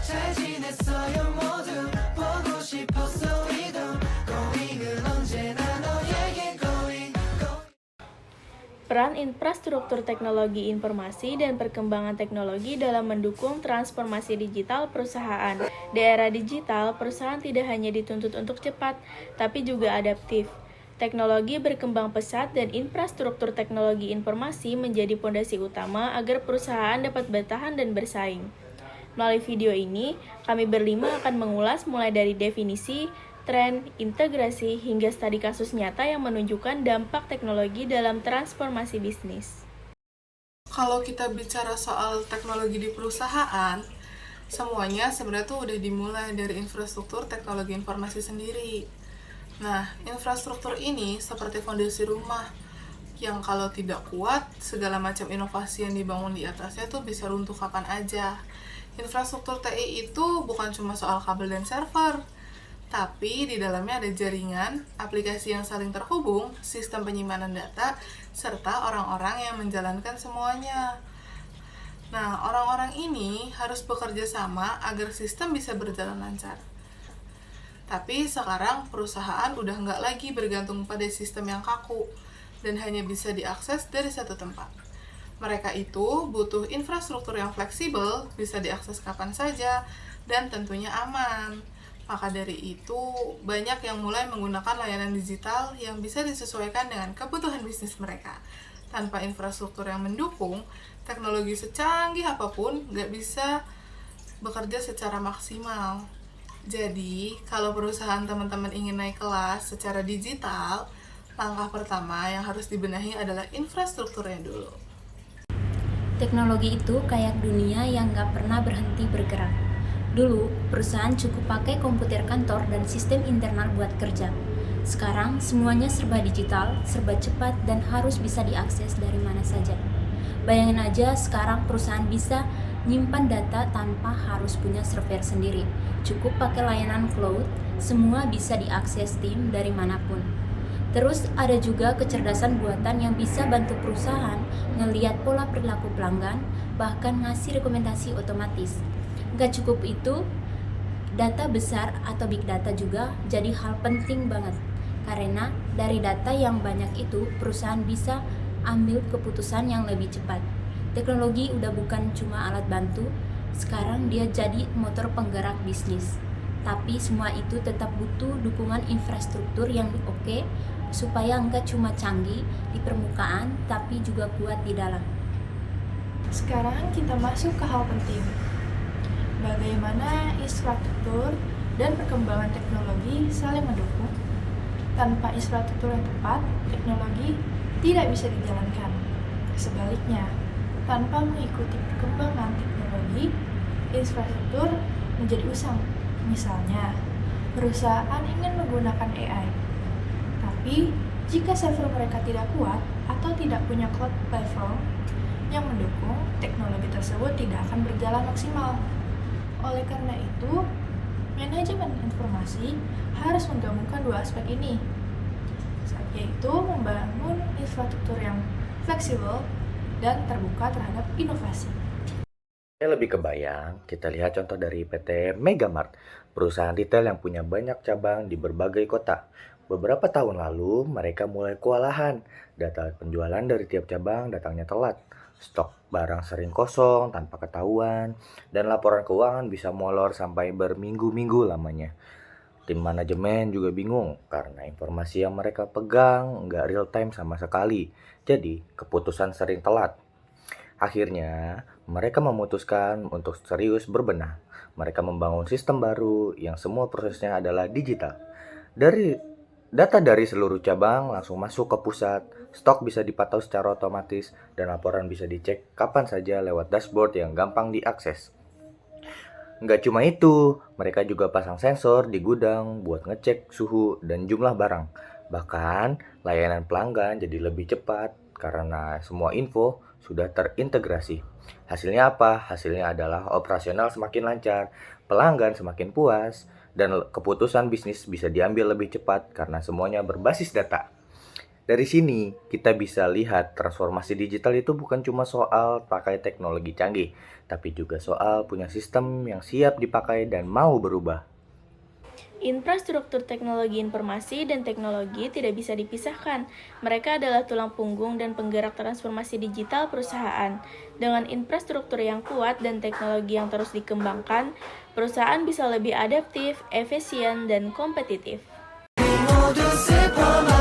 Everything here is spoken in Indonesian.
잘 지냈어요 모두 보고 싶었어 이동 Going은 언제나 너에게 going Peran infrastruktur teknologi informasi dan perkembangan teknologi dalam mendukung transformasi digital perusahaan. Di era digital, perusahaan tidak hanya dituntut untuk cepat, tapi juga adaptif. Teknologi berkembang pesat dan infrastruktur teknologi informasi menjadi fondasi utama agar perusahaan dapat bertahan dan bersaing. Melalui video ini, kami berlima akan mengulas mulai dari definisi, tren, integrasi, hingga studi kasus nyata yang menunjukkan dampak teknologi dalam transformasi bisnis. Kalau kita bicara soal teknologi di perusahaan, semuanya sebenarnya tuh udah dimulai dari infrastruktur teknologi informasi sendiri. Nah, infrastruktur ini seperti fondasi rumah, yang kalau tidak kuat, segala macam inovasi yang dibangun di atasnya tuh bisa runtuh kapan aja. Infrastruktur TI itu bukan cuma soal kabel dan server, tapi di dalamnya ada jaringan, aplikasi yang saling terhubung, sistem penyimpanan data, serta orang-orang yang menjalankan semuanya. Nah, orang-orang ini harus bekerja sama agar sistem bisa berjalan lancar. Tapi sekarang perusahaan udah nggak lagi bergantung pada sistem yang kaku dan hanya bisa diakses dari satu tempat. Mereka itu butuh infrastruktur yang fleksibel, bisa diakses kapan saja, dan tentunya aman. Maka dari itu, banyak yang mulai menggunakan layanan digital yang bisa disesuaikan dengan kebutuhan bisnis mereka. Tanpa infrastruktur yang mendukung, teknologi secanggih apapun nggak bisa bekerja secara maksimal. Jadi, kalau perusahaan teman-teman ingin naik kelas secara digital, langkah pertama yang harus dibenahi adalah infrastrukturnya dulu. Teknologi itu kayak dunia yang gak pernah berhenti bergerak. Dulu, perusahaan cukup pakai komputer kantor dan sistem internal buat kerja. Sekarang, semuanya serba digital, serba cepat, dan harus bisa diakses dari mana saja. Bayangin aja sekarang perusahaan bisa nyimpan data tanpa harus punya server sendiri. Cukup pakai layanan cloud, semua bisa diakses tim dari manapun. Terus ada juga kecerdasan buatan yang bisa bantu perusahaan ngelihat pola perilaku pelanggan, bahkan ngasih rekomendasi otomatis. Gak cukup itu, data besar atau big data juga jadi hal penting banget. Karena dari data yang banyak itu, perusahaan bisa ambil keputusan yang lebih cepat. Teknologi udah bukan cuma alat bantu, sekarang dia jadi motor penggerak bisnis. Tapi semua itu tetap butuh dukungan infrastruktur yang oke, supaya nggak cuma canggih di permukaan, tapi juga kuat di dalam. Sekarang kita masuk ke hal penting. Bagaimana infrastruktur dan perkembangan teknologi saling mendukung? Tanpa infrastruktur yang tepat, teknologi tidak bisa dijalankan. Sebaliknya, tanpa mengikuti perkembangan teknologi, infrastruktur menjadi usang. Misalnya, perusahaan ingin menggunakan AI, tapi jika server mereka tidak kuat atau tidak punya cloud platform yang mendukung, teknologi tersebut tidak akan berjalan maksimal. Oleh karena itu, manajemen informasi harus menggabungkan dua aspek ini, yaitu membangun infrastruktur yang fleksibel dan terbuka terhadap inovasi. Saya lebih kebayang, kita lihat contoh dari PT Megamart, perusahaan retail yang punya banyak cabang di berbagai kota. Beberapa tahun lalu, mereka mulai kewalahan. Data penjualan dari tiap cabang datangnya telat. Stok barang sering kosong tanpa ketahuan, dan laporan keuangan bisa molor sampai berminggu-minggu lamanya. Tim manajemen juga bingung karena informasi yang mereka pegang nggak real time sama sekali. Jadi, keputusan sering telat. Akhirnya, mereka memutuskan untuk serius berbenah. Mereka membangun sistem baru yang semua prosesnya adalah digital. Data dari seluruh cabang langsung masuk ke pusat, stok bisa dipantau secara otomatis, dan laporan bisa dicek kapan saja lewat dashboard yang gampang diakses. Nggak cuma itu, mereka juga pasang sensor di gudang buat ngecek suhu dan jumlah barang. Bahkan, layanan pelanggan jadi lebih cepat karena semua info sudah terintegrasi. Hasilnya apa? Hasilnya adalah operasional semakin lancar, pelanggan semakin puas, dan keputusan bisnis bisa diambil lebih cepat karena semuanya berbasis data. Dari sini, kita bisa lihat transformasi digital itu bukan cuma soal pakai teknologi canggih, tapi juga soal punya sistem yang siap dipakai dan mau berubah. Infrastruktur teknologi informasi dan teknologi tidak bisa dipisahkan. Mereka adalah tulang punggung dan penggerak transformasi digital perusahaan. Dengan infrastruktur yang kuat dan teknologi yang terus dikembangkan, perusahaan bisa lebih adaptif, efisien, dan kompetitif. 모두 슬퍼만